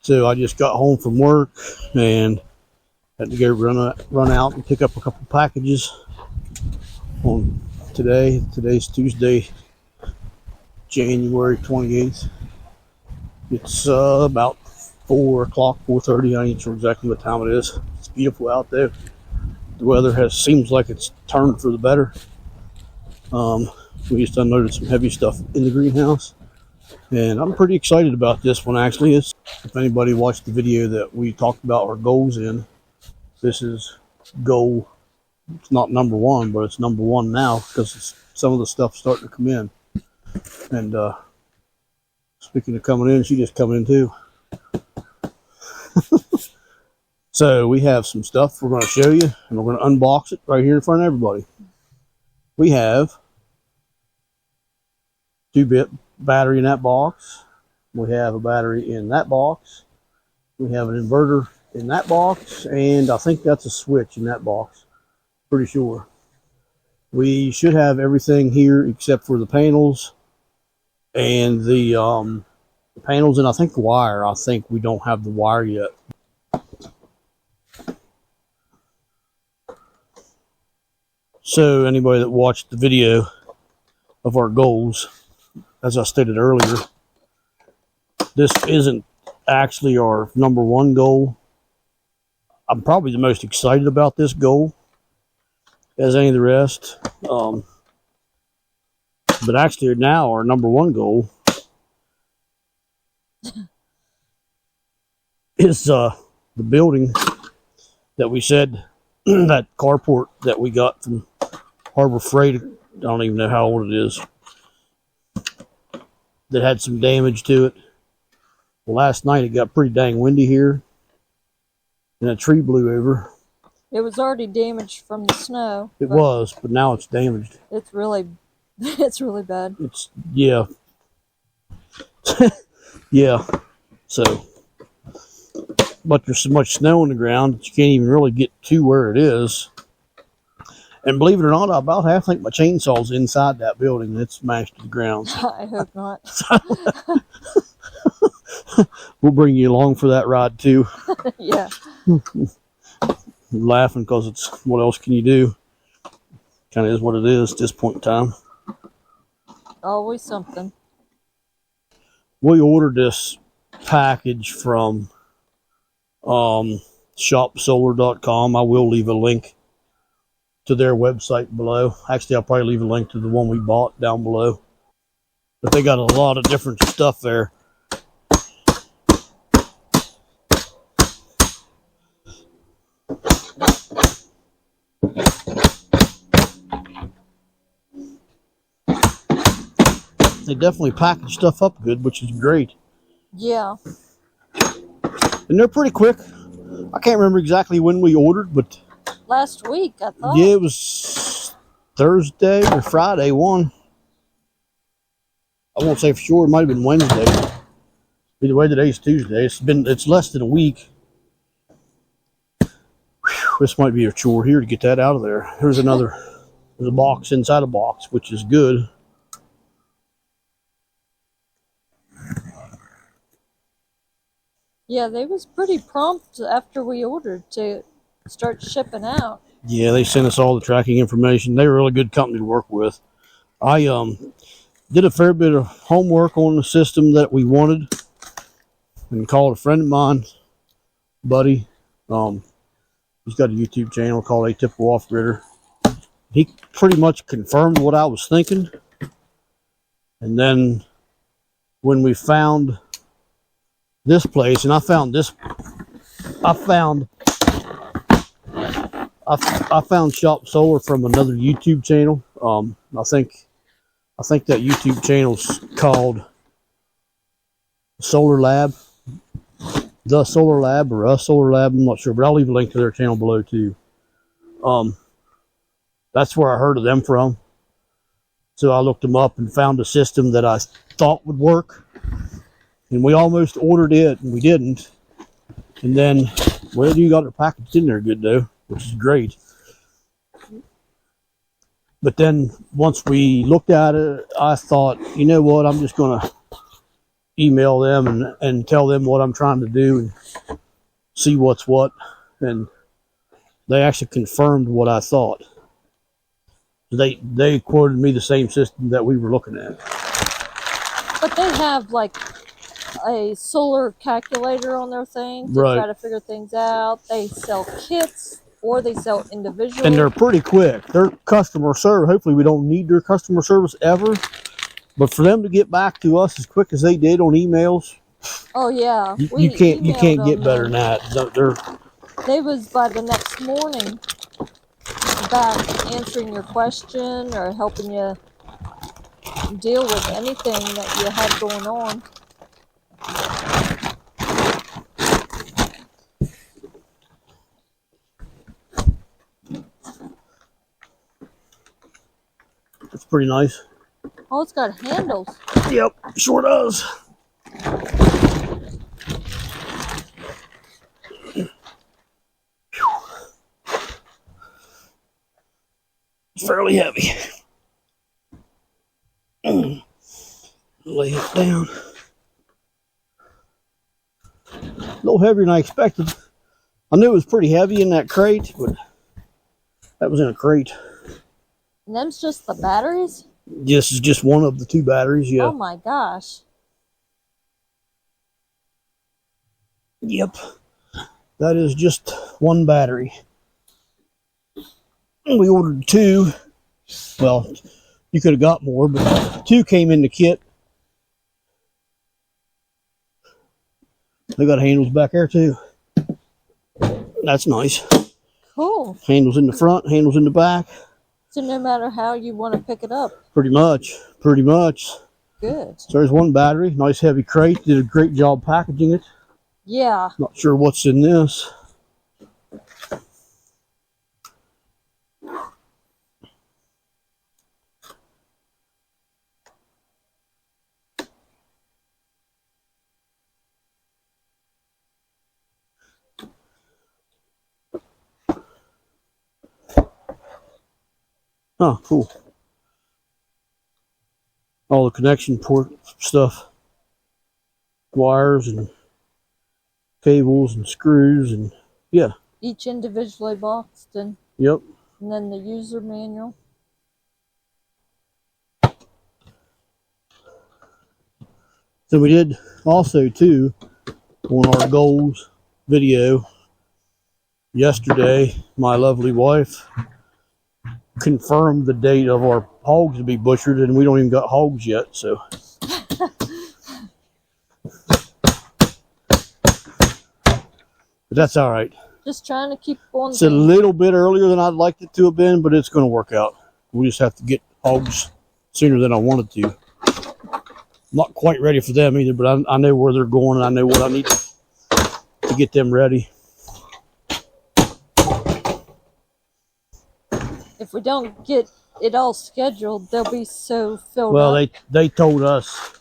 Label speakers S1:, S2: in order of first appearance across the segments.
S1: So I just got home from work and had to go run out and pick up a couple packages on today. Today's Tuesday, January 28th. It's about 4 o'clock, 4:30. I ain't sure exactly what time it is. It's beautiful out there. The weather seems like it's turned for the better. We just unloaded some heavy stuff in the greenhouse, and I'm pretty excited about this one. Actually, if anybody watched the video that we talked about our goals in, this is goal. It's not number one, but it's number one now because some of the stuff's starting to come in. And speaking of coming in, she just coming in too. So we have some stuff we're going to show you, and we're going to unbox it right here in front of everybody. We have 2-bit battery in that box. We have a battery in that box. We have an inverter in that box, and I think that's a switch in that box. Pretty sure. We should have everything here except for the panels and the panels, and I think the wire. I think we don't have the wire yet. So anybody that watched the video of our goals, as I stated earlier, this isn't actually our number one goal. I'm probably the most excited about this goal as any of the rest. But actually now our number one goal is the building that we said, that carport that we got from Harbor Freight. I don't even know how old it is. That had some damage to it. Well, last night it got pretty dang windy here, and a tree blew over.
S2: It was already damaged from the snow.
S1: It was, but now it's damaged.
S2: It's really bad.
S1: Yeah. Yeah. So, but there's so much snow on the ground that you can't even really get to where it is. And believe it or not, I about half think my chainsaw's inside that building and it's smashed to the ground.
S2: I hope not.
S1: We'll bring you along for that ride too.
S2: Yeah.
S1: I'm laughing because it's, what else can you do? Kind of is what it is at this point in time.
S2: Always something.
S1: We ordered this package from shopsolar.com. I will leave a link to their website below. Actually, I'll probably leave a link to the one we bought down below. But they got a lot of different stuff there. They definitely package stuff up good, which is great.
S2: Yeah.
S1: And they're pretty quick. I can't remember exactly when we ordered, but
S2: last week, I thought.
S1: Yeah, it was Thursday or Friday, one. I won't say for sure. It might have been Wednesday. Either way, today's Tuesday. It's less than a week. Whew, this might be a chore here to get that out of there. There's a box inside a box, which is good.
S2: Yeah, they was pretty prompt after we ordered to start shipping out.
S1: Yeah, they sent us all the tracking information. They were a really good company to work with. I did a fair bit of homework on the system that we wanted and called a friend of mine, buddy. He's got a YouTube channel called Atypical Offgridder. He pretty much confirmed what I was thinking. And then when we found this place, and I found Shop Solar from another YouTube channel. I think that YouTube channel's called Solar Lab, The Solar Lab, or Us Solar Lab. I'm not sure, but I'll leave a link to their channel below too. That's where I heard of them from. So I looked them up and found a system that I thought would work. And we almost ordered it, and we didn't. And then, well, you got it packaged in there good, though, which is great. But then, once we looked at it, I thought, you know what, I'm just going to email them and tell them what I'm trying to do and see what's what. And they actually confirmed what I thought. They quoted me the same system that we were looking at.
S2: But they have like a solar calculator on their thing to
S1: Right.
S2: try to figure things out. They sell kits or they sell individually.
S1: And they're pretty quick. Their customer service, hopefully we don't need their customer service ever. But for them to get back to us as quick as they did on emails,
S2: oh yeah,
S1: you can't get better than that.
S2: They was by the next morning back answering your question or helping you deal with anything that you had going on.
S1: It's pretty nice.
S2: Oh, it's got handles.
S1: Yep, sure does. It's fairly heavy. Lay it down. A little heavier than I expected. I knew it was pretty heavy in that crate, but that was in a crate.
S2: And them's just the batteries?
S1: This is just one of the 2 batteries, yeah.
S2: Oh my gosh.
S1: Yep. That is just 1 battery. We ordered 2. Well, you could have got more, but 2 came in the kit. They got handles back there too. That's nice.
S2: Cool.
S1: Handles in the front, handles in the back.
S2: So no matter how you want to pick it up.
S1: Pretty much.
S2: Good.
S1: So there's 1 battery, nice heavy crate. Did a great job packaging it.
S2: Yeah.
S1: Not sure what's in this. Oh, cool. All the connection port stuff. Wires and cables and screws and yeah.
S2: Each individually boxed and
S1: Yep.
S2: then the user manual.
S1: So we did also too on our goals video yesterday. My lovely wife confirmed the date of our hogs to be butchered, and we don't even got hogs yet. So, but that's all right.
S2: Just trying to keep on.
S1: It's a little bit earlier than I'd like it to have been, but it's going to work out. We just have to get hogs sooner than I wanted to. I'm not quite ready for them either, but I know where they're going, and I know what I need to get them ready.
S2: If we don't get it all scheduled, they'll be so filled
S1: Well,
S2: up.
S1: they told us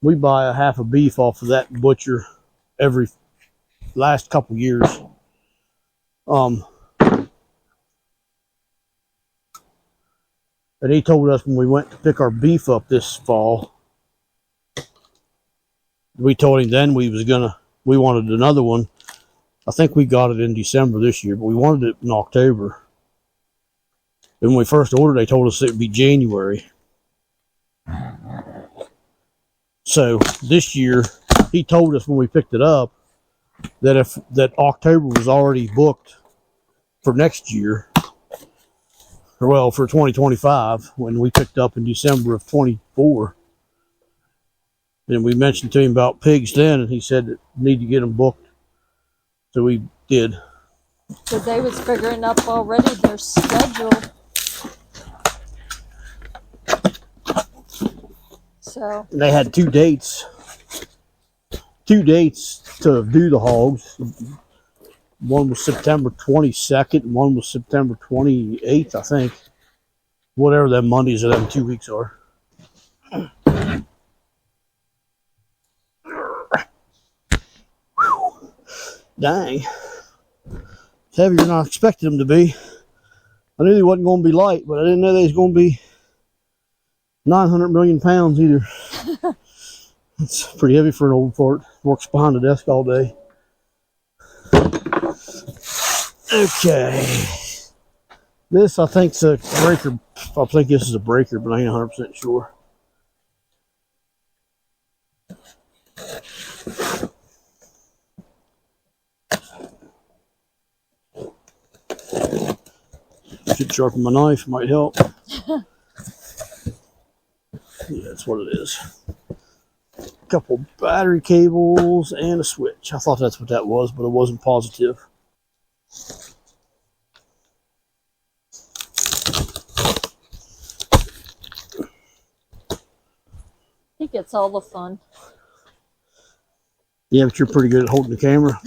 S1: we buy a half a beef off of that butcher every last couple years. And he told us when we went to pick our beef up this fall, we told him then we wanted another one. I think we got it in December this year, but we wanted it in October. And when we first ordered, they told us it would be January. So this year, he told us when we picked it up that October was already booked for next year, or well, for 2025 when we picked up in December of 24. And we mentioned to him about pigs then, and he said that we need to get them booked. So we did.
S2: So they was figuring up already their schedule. So
S1: And they had 2 dates. 2 dates to do the hogs. One was September 22nd, and one was September 28th, I think. Whatever them Mondays of them 2 weeks are. Dang. It's heavier than I expected them to be. I knew they wasn't going to be light, but I didn't know they was going to be 900 million pounds either. It's pretty heavy for an old fart. Works behind the desk all day. Okay. This, I think, is a breaker. I think this is a breaker, but I ain't 100% sure. Should sharpen my knife, might help. Yeah, that's what it is. A couple battery cables and a switch. I thought that's what that was, but I wasn't positive.
S2: He gets all the fun.
S1: Yeah, but you're pretty good at holding the camera.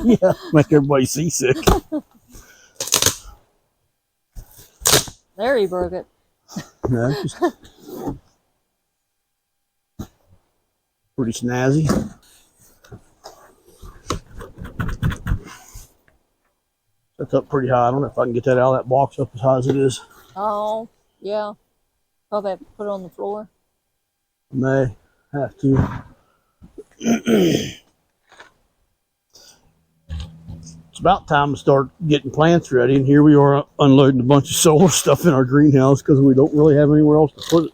S1: Yeah, make everybody seasick.
S2: There, he broke it.
S1: Yeah, just pretty snazzy. That's up pretty high. I don't know if I can get that out of that box up as high as it is.
S2: Oh, yeah. Probably have to put it on the floor.
S1: May have to. It's about time to start getting plants ready, and here we are unloading a bunch of solar stuff in our greenhouse because we don't really have anywhere else to put it.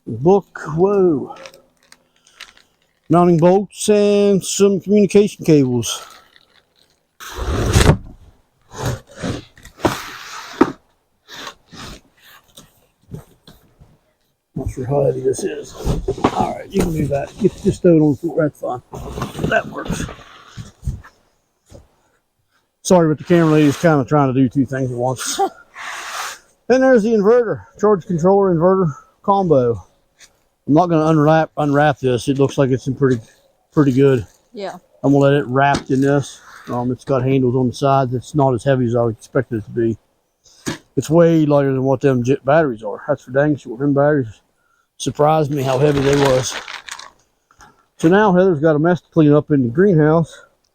S1: Book, whoa. Mounting bolts and some communication cables. Not sure how heavy this is. All right, you can do that. Just throw it on the floor. That's fine. That works. Sorry, but the camera lady's kind of trying to do two things at once. Then there's the inverter, charge controller inverter combo. I'm not going to unwrap this. It looks like it's in pretty good.
S2: Yeah.
S1: I'm going to let it wrapped in this. It's got handles on the sides. It's not as heavy as I expected it to be. It's way lighter than what them jet batteries are. That's for dang sure. Them batteries surprised me how heavy they was. So now Heather's got a mess to clean up in the greenhouse.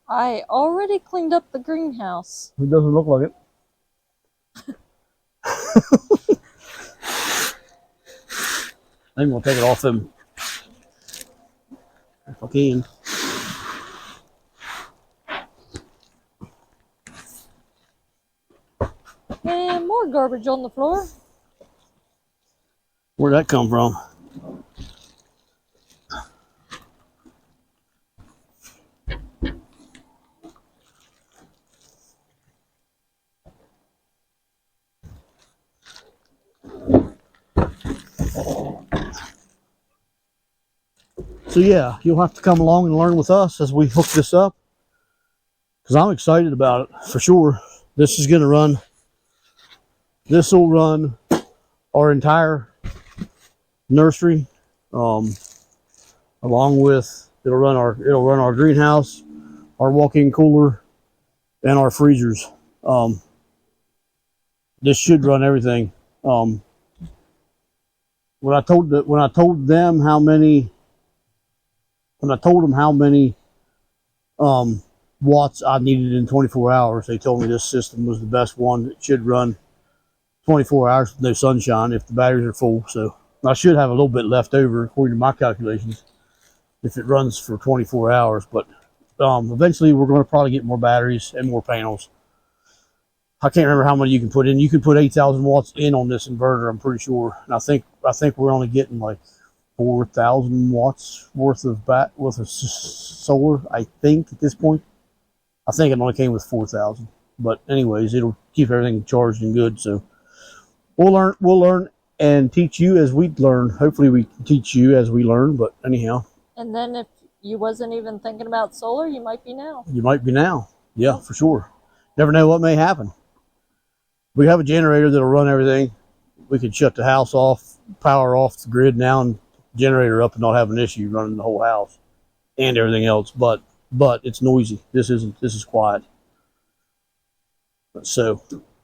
S2: I already cleaned up the greenhouse.
S1: It doesn't look like it. I'm going to take it off them if I can.
S2: And more garbage on the floor.
S1: Where'd that come from? So yeah, you'll have to come along and learn with us as we hook this up, because I'm excited about it for sure. This is going to run. This will run our entire nursery, along with it'll run our greenhouse, our walk-in cooler, and our freezers. This should run everything. When I told them how many watts I needed in 24 hours, they told me this system was the best one. It should run 24 hours with no sunshine if the batteries are full. So I should have a little bit left over according to my calculations if it runs for 24 hours. But eventually we're going to probably get more batteries and more panels. I can't remember how many you can put in. You can put 8,000 watts in on this inverter, I'm pretty sure. And I think we're only getting like 4,000 watts worth of solar, I think, at this point. I think it only came with 4,000. But anyways, it'll keep everything charged and good. So we'll learn and teach you as we learn. Hopefully we can teach you as we learn, but anyhow.
S2: And then if you wasn't even thinking about solar, you might be now.
S1: You might be now. Yeah, for sure. Never know what may happen. We have a generator that'll run everything. We could shut the house off, power off the grid now, and generator up and not have an issue running the whole house and everything else. But it's noisy. This is quiet. So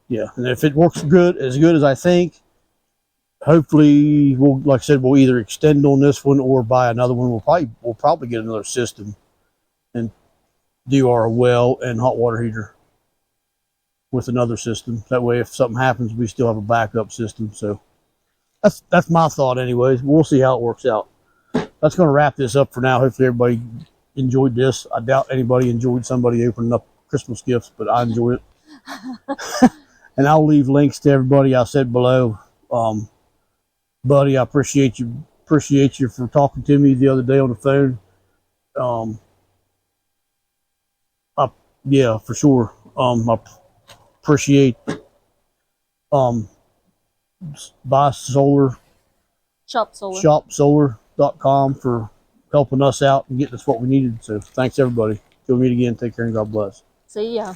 S1: yeah, and if it works as good as I think, hopefully like I said, we'll either extend on this one or buy another one. We'll probably get another system and do our well and hot water heater with another system. That way, if something happens, we still have a backup system. So That's my thought, anyways. We'll see how it works out. That's going to wrap this up for now. Hopefully, everybody enjoyed this. I doubt anybody enjoyed somebody opening up Christmas gifts, but I enjoyed it. And I'll leave links to everybody I said below. Buddy, I appreciate you for talking to me the other day on the phone. Yeah, for sure. I appreciate Buy Solar ShopSolar.com for helping us out and getting us what we needed. So thanks everybody. Till we meet again. Take care and God bless.
S2: See ya.